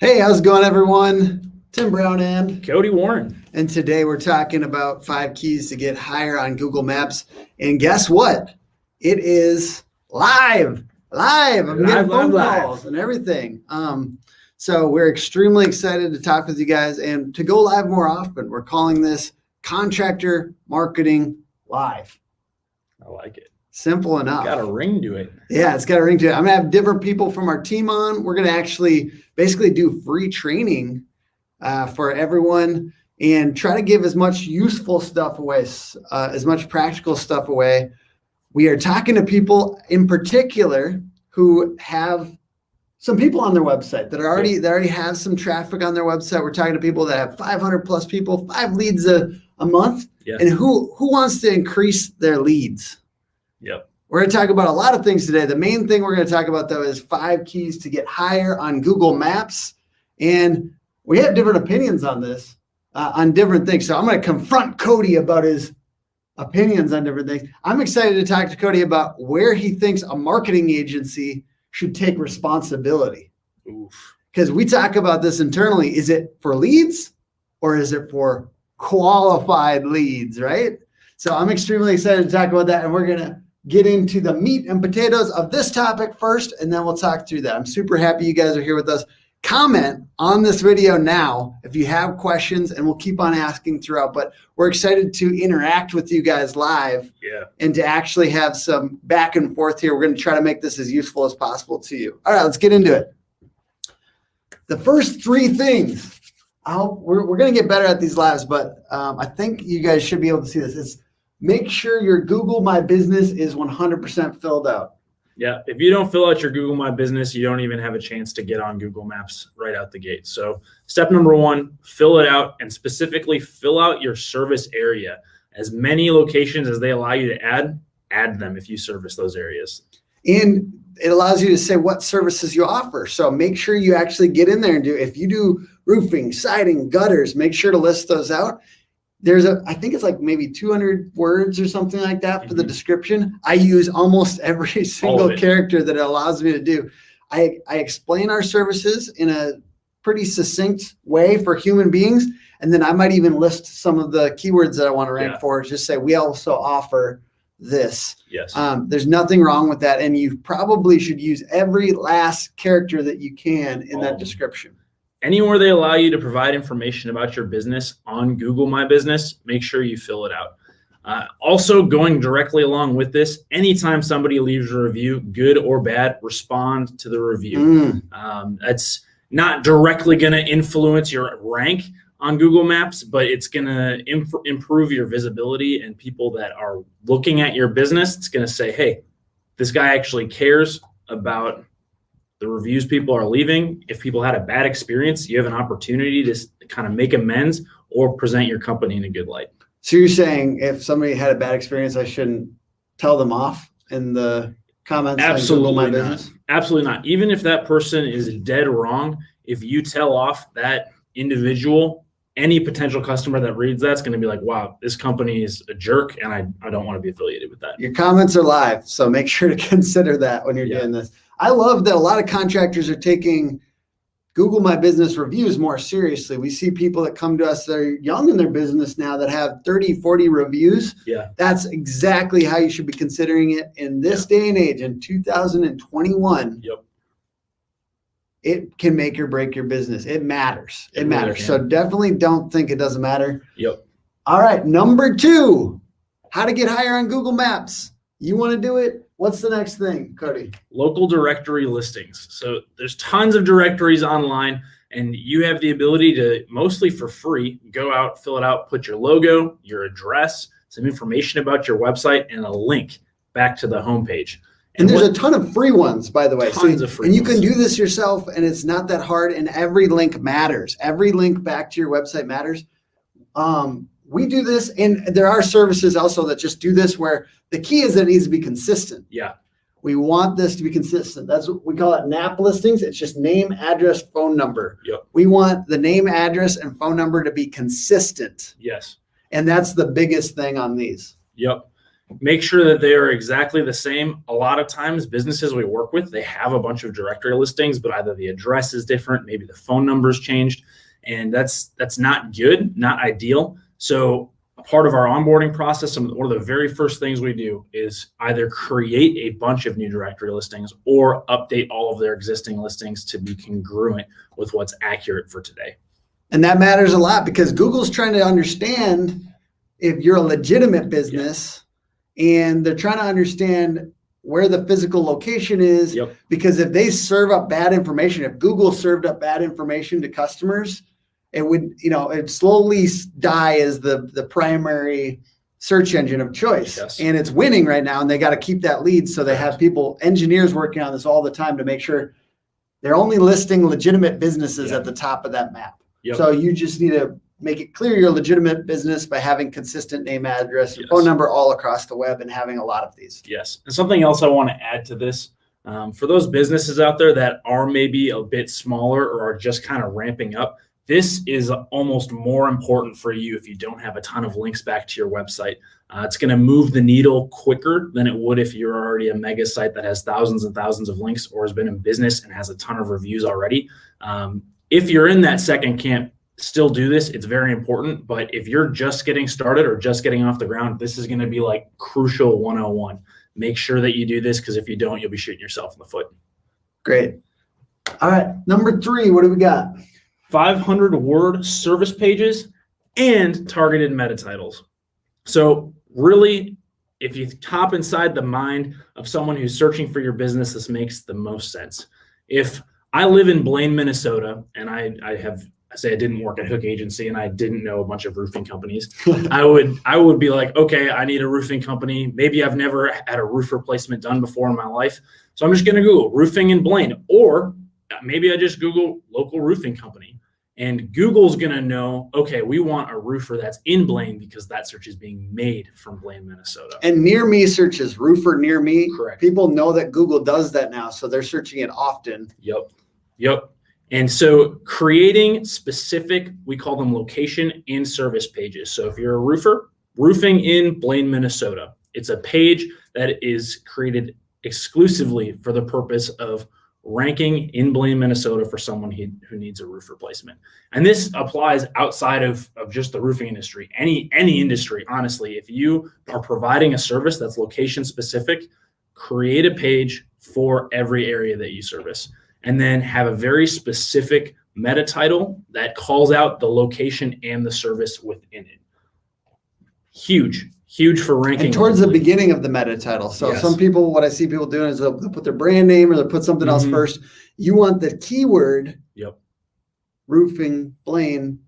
Hey, how's it going, everyone? Tim Brown and Cody Warren. And today we're talking about 5 keys to get higher on Google Maps. And guess what? It is live. I'm getting phone calls and everything. So we're extremely excited to talk with you guys and to go live more often. We're calling this Contractor Marketing Live. I like it. Simple enough. Got a ring to it. Yeah, it's got a ring to it. I'm going to have different people from our team on. We're going to actually basically do free training for everyone and try to give as much useful stuff away, as much practical stuff away. We are talking to people in particular who have some people on their website that already have some traffic on their website. We're talking to people that have 500 plus people, 5 leads a month, and who wants to increase their leads. Yep. We're going to talk about a lot of things today. The main thing we're going to talk about, though, is 5 keys to get higher on Google Maps. And we have different opinions on this, on different things. So I'm going to confront Cody about his opinions on different things. I'm excited to talk to Cody about where he thinks a marketing agency should take responsibility. Because we talk about this internally. Is it for leads or is it for qualified leads, right? So I'm extremely excited to talk about that. And we're going to get into the meat and potatoes of this topic first, and then we'll talk through that. I'm super happy you guys are here with us. Comment on this video now if you have questions, and we'll keep on asking throughout. But we're excited to interact with you guys live and to actually have some back and forth here. We're going to try to make this as useful as possible to you. All right, let's get into it. The first 3 things, we're going to get better at these lives, but I think you guys should be able to see this. It's make sure your Google My Business is 100% filled out. Yeah. If you don't fill out your Google My Business, you don't even have a chance to get on Google Maps right out the gate. So step number 1, fill it out, and specifically fill out your service area. As many locations as they allow you to add them if you service those areas. And it allows you to say what services you offer. So make sure you actually get in there and if you do roofing, siding, gutters, make sure to list those out. I think it's like maybe 200 words or something like that for the description. I use almost every single character that it allows me to do. I explain our services in a pretty succinct way for human beings. And then I might even list some of the keywords that I want to rank for. Just say, we also offer this. Yes. There's nothing wrong with that. And you probably should use every last character that you can in that description. Anywhere they allow you to provide information about your business on Google My Business, make sure you fill it out. Also, going directly along with this, anytime somebody leaves a review, good or bad, respond to the review. That's not directly going to influence your rank on Google Maps, but it's going to improve your visibility, and people that are looking at your business, it's going to say, hey, this guy actually cares about the reviews people are leaving. If people had a bad experience, you have an opportunity to kind of make amends or present your company in a good light. So you're saying if somebody had a bad experience, I shouldn't tell them off in the comments? Absolutely not. Absolutely not. Even if that person is dead wrong, if you tell off that individual, any potential customer that reads that's going to be like, wow, this company is a jerk, and I don't want to be affiliated with that. Your comments are live, so make sure to consider that when you're doing this. I love that a lot of contractors are taking Google My Business reviews more seriously. We see people that come to us that are young in their business now that have 30, 40 reviews. Yeah. That's exactly how you should be considering it in this day and age, in 2021. Yep. It can make or break your business. It matters. It matters. So definitely don't think it doesn't matter. Yep. All right. Number 2, how to get higher on Google Maps. You want to do it? What's the next thing, Cody? Local directory listings. So there's tons of directories online, and you have the ability to, mostly for free, go out, fill it out, put your logo, your address, some information about your website, and a link back to the homepage. And there's a ton of free ones, by the way. Tons of free ones. And you can do this yourself, and it's not that hard, and every link matters. Every link back to your website matters. We do this, and there are services also that just do this where the key is that it needs to be consistent. Yeah. We want this to be consistent. That's what we call it NAP listings. It's just name, address, phone number. Yep. We want the name, address, and phone number to be consistent. Yes. And that's the biggest thing on these. Yep. make sure that they are exactly the same. A lot of times businesses we work with, they have a bunch of directory listings, but either the address is different, maybe the phone number is changed, and that's not good, not ideal. So part of our onboarding process, and one of the very first things we do is either create a bunch of new directory listings or update all of their existing listings to be congruent with what's accurate for today. And that matters a lot because Google's trying to understand if you're a legitimate business, and they're trying to understand where the physical location is. Yep. Because if they serve up bad information, if Google served up bad information to customers, it would, it slowly die as the primary search engine of choice. Yes. And it's winning right now, and they got to keep that lead. So they have engineers working on this all the time to make sure they're only listing legitimate businesses at the top of that map. Yep. So you just need to make it clear you're a legitimate business by having consistent name, address, and phone number all across the web and having a lot of these. Yes. And something else I want to add to this, for those businesses out there that are maybe a bit smaller or are just kind of ramping up, this is almost more important for you if you don't have a ton of links back to your website. It's going to move the needle quicker than it would if you're already a mega site that has thousands and thousands of links or has been in business and has a ton of reviews already. If you're in that second camp, still do this. It's very important. But if you're just getting started or just getting off the ground, this is going to be like crucial 101. Make sure that you do this, because if you don't, you'll be shooting yourself in the foot. Great. All right. Number 3, what do we got? 500-word service pages and targeted meta titles. So really, if you hop inside the mind of someone who's searching for your business, this makes the most sense. If I live in Blaine, Minnesota, and I didn't work at Hook Agency and I didn't know a bunch of roofing companies, I would be like, okay, I need a roofing company. Maybe I've never had a roof replacement done before in my life. So I'm just going to Google roofing in Blaine, or maybe I just Google local roofing company, and Google's going to know, okay, we want a roofer that's in Blaine because that search is being made from Blaine, Minnesota. And near me searches roofer near me. Correct. People know that Google does that now, so they're searching it often. Yep. And so creating specific, we call them location and service pages. So if you're a roofer, roofing in Blaine, Minnesota, it's a page that is created exclusively for the purpose of ranking in Blaine, Minnesota for someone who needs a roof replacement. And this applies outside of just the roofing industry, any industry, honestly. If you are providing a service that's location specific, create a page for every area that you service, and then have a very specific meta title that calls out the location and the service within it. Huge for ranking. And towards the beginning of the meta title. So some people, what I see people doing is they'll put their brand name or they'll put something else first. You want the keyword roofing, Blaine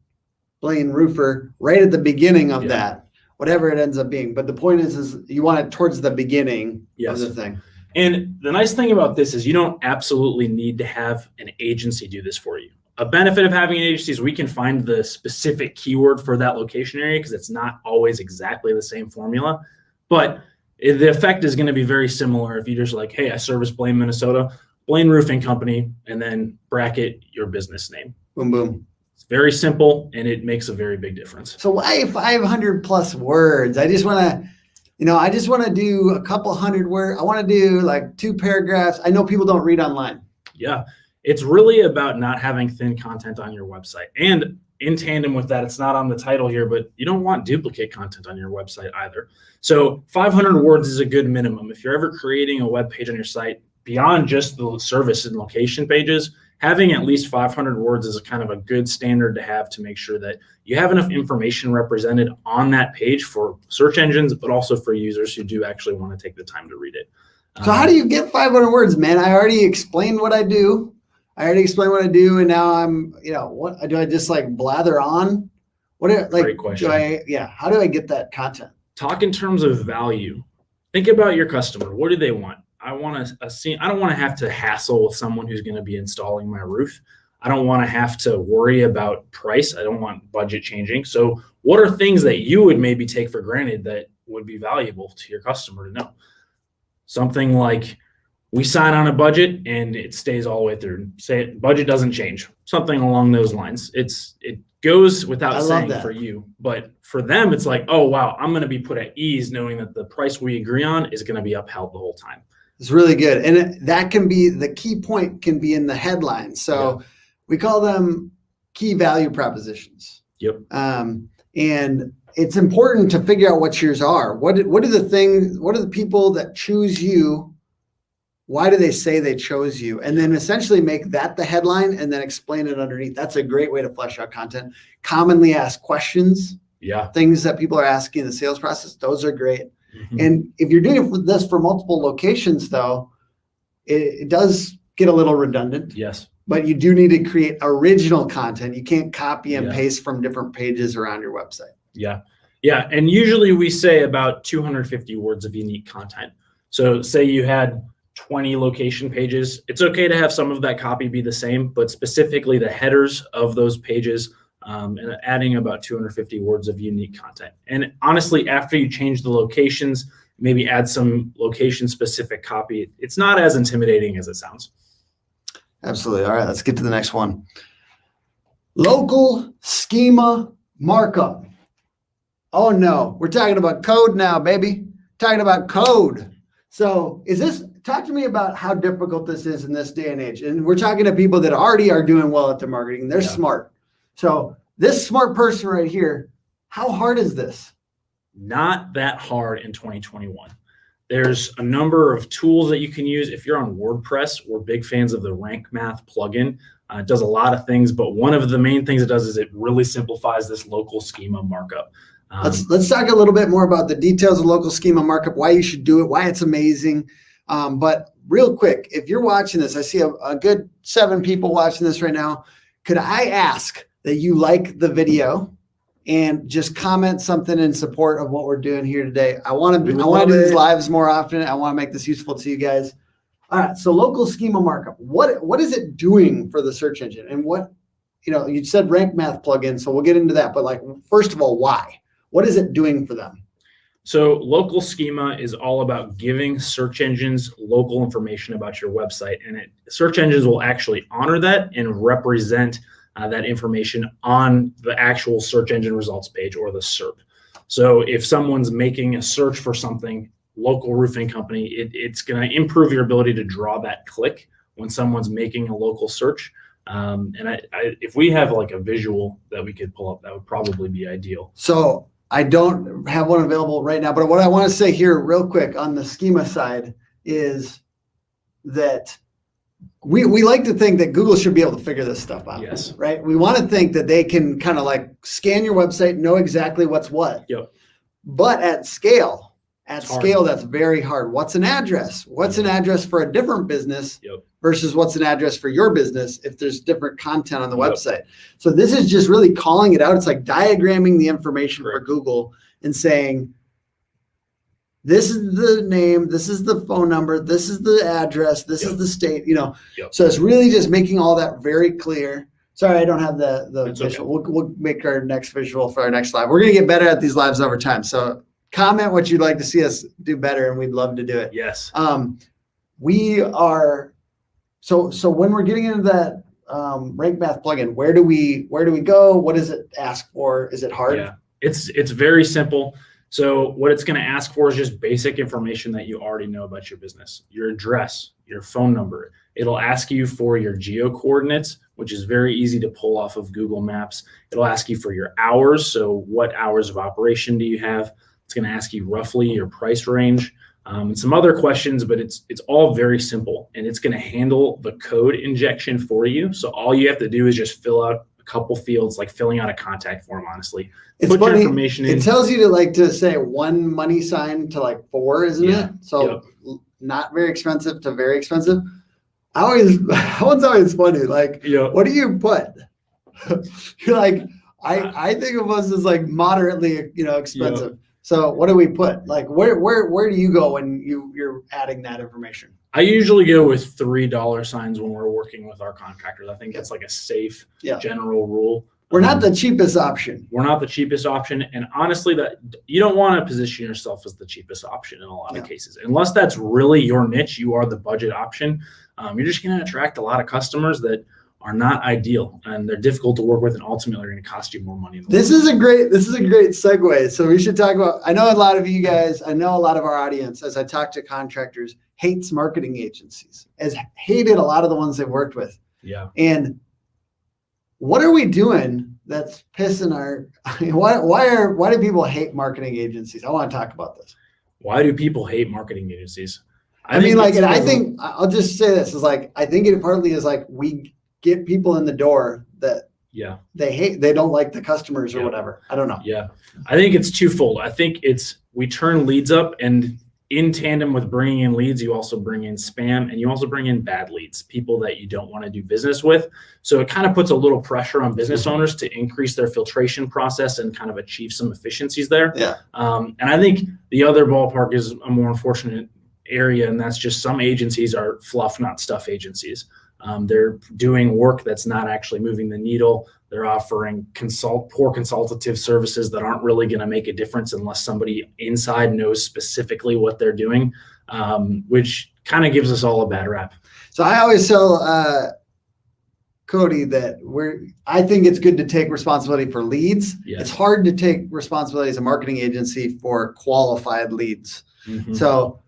roofer, right at the beginning of that, whatever it ends up being. But the point is you want it towards the beginning of the thing. And the nice thing about this is you don't absolutely need to have an agency do this for you. A benefit of having an agency is we can find the specific keyword for that location area, because it's not always exactly the same formula. But the effect is going to be very similar if you just like, hey, I service Blaine, Minnesota, Blaine Roofing Company, and then bracket your business name. Boom, boom. It's very simple, and it makes a very big difference. So why 500 plus words? I just want to do a couple hundred words. I want to do like 2 paragraphs. I know people don't read online. Yeah. It's really about not having thin content on your website. And in tandem with that, it's not on the title here, but you don't want duplicate content on your website either. So 500 words is a good minimum. If you're ever creating a web page on your site, beyond just the service and location pages, having at least 500 words is a kind of a good standard to have to make sure that you have enough information represented on that page for search engines, but also for users who do actually want to take the time to read it. So how do you get 500 words, man? I already explained what I do. And now I'm, what do I just like blather on? Great question. How do I get that content? Talk in terms of value. Think about your customer. What do they want? I don't want to have to hassle with someone who's going to be installing my roof. I don't want to have to worry about price. I don't want budget changing. So what are things that you would maybe take for granted that would be valuable to your customer to know? Something like, we sign on a budget and it stays all the way through. Say budget doesn't change. Something along those lines. It goes without I love saying that. for you, but for them, it's like, oh, wow, I'm going to be put at ease knowing that the price we agree on is going to be upheld the whole time. It's really good. And that can be, the key point can be in the headline. So we call them key value propositions. Yep. And it's important to figure out what yours are. What are the people that choose you? Why do they say they chose you? And then essentially make that the headline and then explain it underneath. That's a great way to flesh out content. Commonly asked questions. Yeah. Things that people are asking in the sales process. Those are great. Mm-hmm. And if you're doing this for multiple locations, though, it does get a little redundant. Yes. But you do need to create original content. You can't copy and paste from different pages around your website. Yeah. Yeah. And usually we say about 250 words of unique content. So say you had 20 location pages. It's okay to have some of that copy be the same, but specifically the headers of those pages, and adding about 250 words of unique content. And honestly, after you change the locations, maybe add some location specific copy. It's not as intimidating as it sounds. Absolutely. All right, let's get to the next one. Local schema markup. Oh no, we're talking about code now, baby. Talking about code. So talk to me about how difficult this is in this day and age. And we're talking to people that already are doing well at their marketing. They're smart. So this smart person right here, how hard is this? Not that hard in 2021. There's a number of tools that you can use. If you're on WordPress, we're big fans of the Rank Math plugin. It does a lot of things, but one of the main things it does is it really simplifies this local schema markup. Let's talk a little bit more about the details of local schema markup, why you should do it, why it's amazing. But real quick, if you're watching this, I see a good 7 people watching this right now. Could I ask that you like the video and just comment something in support of what we're doing here today? I want to do these lives more often. I want to make this useful to you guys. All right. So local schema markup, what is it doing for the search engine? And you said Rank Math plugin, so we'll get into that. But first of all, why? What is it doing for them? So local schema is all about giving search engines local information about your website, and search engines will actually honor that and represent that information on the actual search engine results page or the SERP. So if someone's making a search for something, local roofing company, it's going to improve your ability to draw that click when someone's making a local search. If we have a visual that we could pull up, that would probably be ideal. So I don't have one available right now, but what I want to say here real quick on the schema side is that we like to think that Google should be able to figure this stuff out. Yes. Right. We want to think that they can kind of scan your website, know exactly what's what. Yep. But at scale, that's very hard. What's an address? What's an address for a different business versus what's an address for your business if there's different content on the website? So this is just really calling it out. It's like diagramming the information for Google and saying, this is the name, this is the phone number, this is the address, this is the state, So it's really just making all that very clear. Sorry, I don't have the visual. Okay. We'll make our next visual for our next live. We're going to get better at these lives over time. So comment what you'd like to see us do better, and we'd love to do it. Yes. We are, so when we're getting into that Rank Math plugin, where do we go? What does it ask for? Is it hard? Yeah, it's very simple. So what it's going to ask for is just basic information that you already know about your business, your address, your phone number. It'll ask you for your geo coordinates, which is very easy to pull off of Google Maps. It'll ask you for your hours. So what hours of operation do you have? It's going to ask you roughly your price range, and some other questions, but it's all very simple, and it's going to handle the code injection for you. So all you have to do is just fill out a couple fields, like filling out a contact form, honestly. It's Put funny. your information in. It tells you to say 1 money sign to 4, isn't it? So not very expensive to very expensive. That one's always funny. What do you put? You're I think of us as moderately, expensive. Yep. So what do we put? Where do you go when you're adding that information? I usually go with $3 signs when we're working with our contractors. I think that's a safe general rule. We're not the cheapest option. We're not the cheapest option. And honestly, that you don't want to position yourself as the cheapest option in a lot of cases. Unless that's really your niche, you are the budget option. You're just going to attract a lot of customers that are not ideal, and they're difficult to work with, and ultimately are going to cost you more money. This is a great segue. So we should talk about, I know a lot of you guys, I know a lot of our audience, as I talk to contractors, hates marketing agencies, has hated a lot of the ones they've worked with. Yeah. And what are we doing that's pissing why do people hate marketing agencies? I want to talk about this. Why do people hate marketing agencies? I think I'll just say this is like, I think it partly is like we get people in the door that they don't like the customers or whatever. I don't know. Yeah. I think it's twofold. I think we turn leads up, and in tandem with bringing in leads, you also bring in spam, and you also bring in bad leads, people that you don't want to do business with. So it kind of puts a little pressure on business owners to increase their filtration process and kind of achieve some efficiencies there. Yeah. And I think the other ballpark is a more unfortunate area, and that's just some agencies are fluff, not stuff agencies. They're doing work that's not actually moving the needle. They're offering poor consultative services that aren't really going to make a difference unless somebody inside knows specifically what they're doing, which kind of gives us all a bad rap. So I always tell Cody that I think it's good to take responsibility for leads. Yes. It's hard to take responsibility as a marketing agency for qualified leads. Mm-hmm. So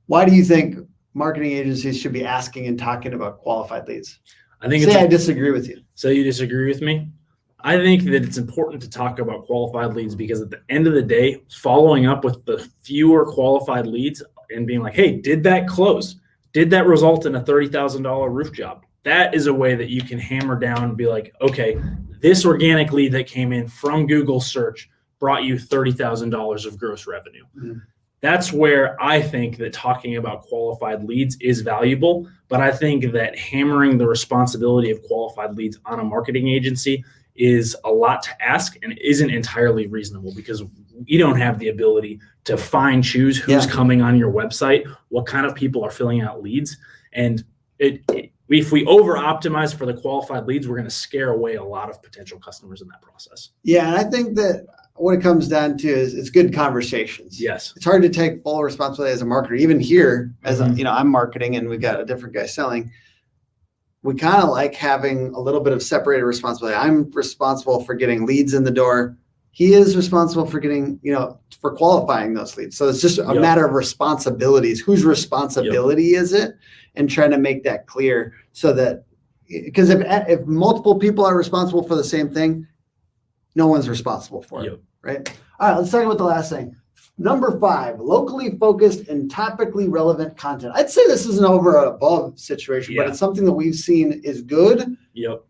why do you think marketing agencies should be asking and talking about qualified leads? I think I disagree with you. So you disagree with me? I think that it's important to talk about qualified leads because at the end of the day, following up with the fewer qualified leads and being like, hey, did that close? Did that result in a $30,000 roof job? That is a way that you can hammer down and be like, okay, this organic lead that came in from Google search brought you $30,000 of gross revenue. Mm-hmm. That's where I think that talking about qualified leads is valuable, but I think that hammering the responsibility of qualified leads on a marketing agency is a lot to ask and isn't entirely reasonable because you don't have the ability to fine choose who's coming on your website, what kind of people are filling out leads. And if we over optimize for the qualified leads, we're going to scare away a lot of potential customers in that process. Yeah. And I think that what it comes down to is it's good conversations. Yes. It's hard to take full responsibility as a marketer. Even here, as I'm marketing and we've got a different guy selling, we kind of like having a little bit of separated responsibility. I'm responsible for getting leads in the door. He is responsible for getting, for qualifying those leads. So it's just a matter of responsibilities. Whose responsibility is it? And trying to make that clear so that, because if multiple people are responsible for the same thing, no one's responsible for it, right? All right, let's talk about the last thing. Number 5, locally focused and topically relevant content. I'd say this is an over and above situation, but it's something that we've seen is good. Yep.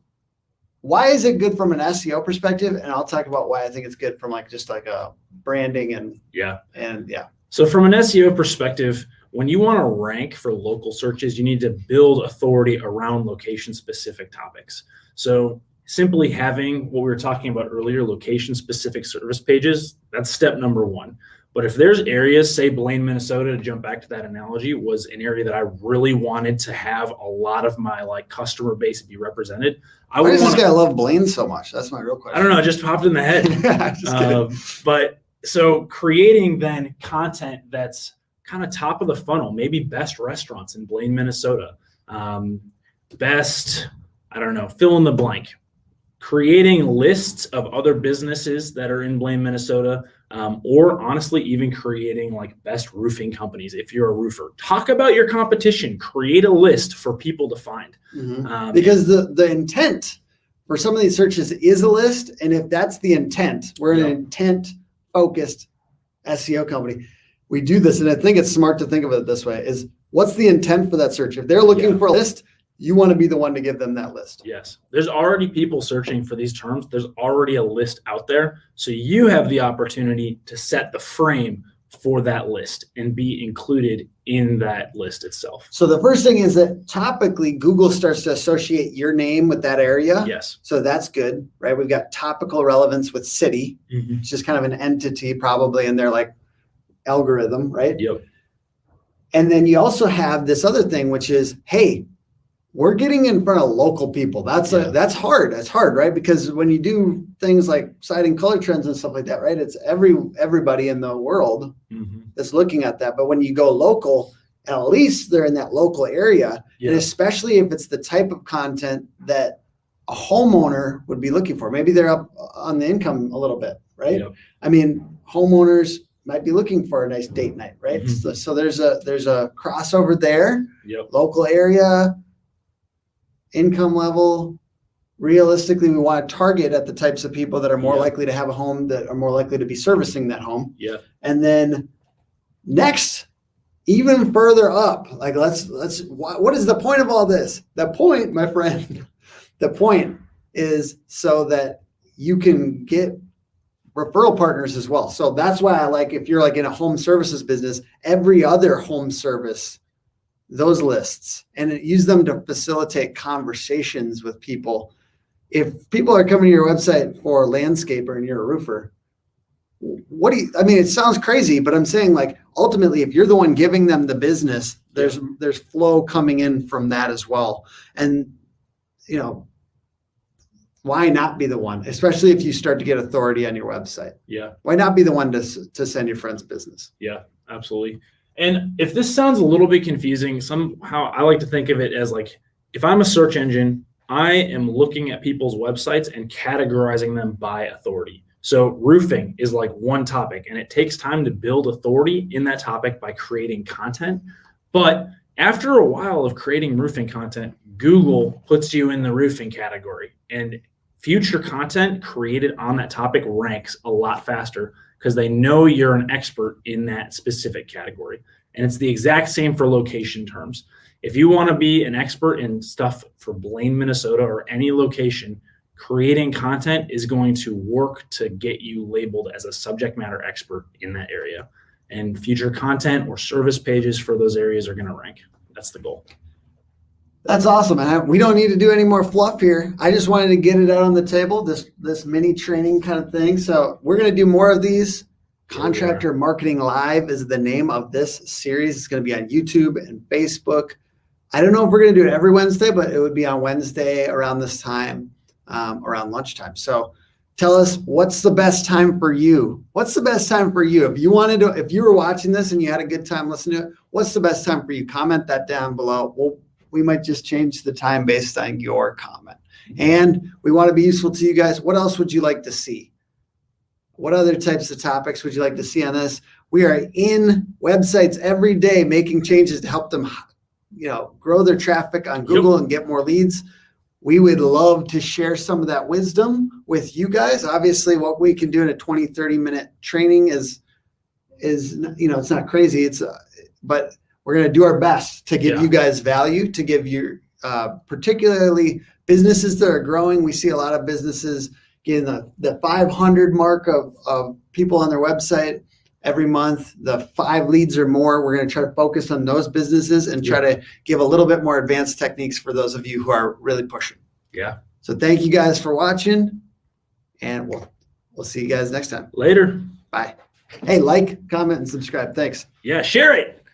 Why is it good from an SEO perspective? And I'll talk about why I think it's good from just a branding and. So from an SEO perspective, when you want to rank for local searches, you need to build authority around location-specific topics. So simply having what we were talking about earlier, location-specific service pages, that's step number 1. But if there's areas, say Blaine, Minnesota, to jump back to that analogy, was an area that I really wanted to have a lot of my customer base be represented. Why does this guy love Blaine so much? That's my real question. I don't know. It just popped in the head. But so creating then content that's kind of top of the funnel, maybe best restaurants in Blaine, Minnesota, best, I don't know, fill in the blank. Creating lists of other businesses that are in Blaine, Minnesota, or honestly, even creating best roofing companies. If you're a roofer, talk about your competition, create a list for people to find. Mm-hmm. Because the intent for some of these searches is a list. And if that's the intent, we're an intent focused SEO company. We do this. And I think it's smart to think of it this way is what's the intent for that search? If they're looking for a list, you want to be the one to give them that list. Yes. There's already people searching for these terms. There's already a list out there. So you have the opportunity to set the frame for that list and be included in that list itself. So the first thing is that topically Google starts to associate your name with that area. Yes. So that's good, right? We've got topical relevance with city. Mm-hmm. It's just kind of an entity probably in their algorithm, right? Yep. And then you also have this other thing, which is, hey, we're getting in front of local people. That's hard. That's hard, right? Because when you do things like citing color trends and stuff like that, right? It's everybody in the world that's looking at that. But when you go local, at least they're in that local area. Yeah. And especially if it's the type of content that a homeowner would be looking for. Maybe they're up on the income a little bit, right? Yep. I mean, homeowners might be looking for a nice date night, right? Mm-hmm. So there's a crossover there. Yep. Local area, income level. Realistically, we want to target at the types of people that are more likely to have a home, that are more likely to be servicing that home. Yeah. And then next, even further up, like let's what is the point of all this? The point, my friend, the point is so that you can get referral partners as well. So that's why I like, if you're like in a home services business, every other home service, those lists, and use them to facilitate conversations with people. If people are coming to your website for a landscaper and you're a roofer, I mean, it sounds crazy, but I'm saying, like, ultimately, if you're the one giving them the business, there's flow coming in from that as well. And, you know, why not be the one, especially if you start to get authority on your website? Yeah. Why not be the one to send your friend's business? Yeah, absolutely. And if this sounds a little bit confusing, somehow I like to think of it as like, if I'm a search engine, I am looking at people's websites and categorizing them by authority. So roofing is like one topic, and it takes time to build authority in that topic by creating content. But after a while of creating roofing content, Google puts you in the roofing category, and future content created on that topic ranks a lot faster because they know you're an expert in that specific category. And it's the exact same for location terms. If you want to be an expert in stuff for Blaine, Minnesota, or any location, creating content is going to work to get you labeled as a subject matter expert in that area. And future content or service pages for those areas are going to rank. That's the goal. That's awesome. And we don't need to do any more fluff here. I just wanted to get it out on the table, this mini training kind of thing. So we're going to do more of these. Contractor Marketing Live is the name of this series. It's going to be on YouTube and Facebook. I don't know if we're going to do it every Wednesday, but it would be on Wednesday around this time, around lunchtime. So tell us, what's the best time for you? What's the best time for you? If you were watching this and you had a good time listening to it, what's the best time for you? Comment that down below. We might just change the time based on your comment. And we want to be useful to you guys. What else would you like to see? What other types of topics would you like to see on this? We are in websites every day making changes to help them, grow their traffic on Google and get more leads. We would love to share some of that wisdom with you guys. Obviously, what we can do in a 20, 30-minute training is it's not crazy. But we're going to do our best to give you guys value, to give you particularly businesses that are growing. We see a lot of businesses getting the 500 mark of people on their website every month, the 5 leads or more. We're going to try to focus on those businesses and try to give a little bit more advanced techniques for those of you who are really pushing. Yeah. So thank you guys for watching, and we'll see you guys next time. Later. Bye. Hey, like, comment, and subscribe. Thanks. Yeah, share it.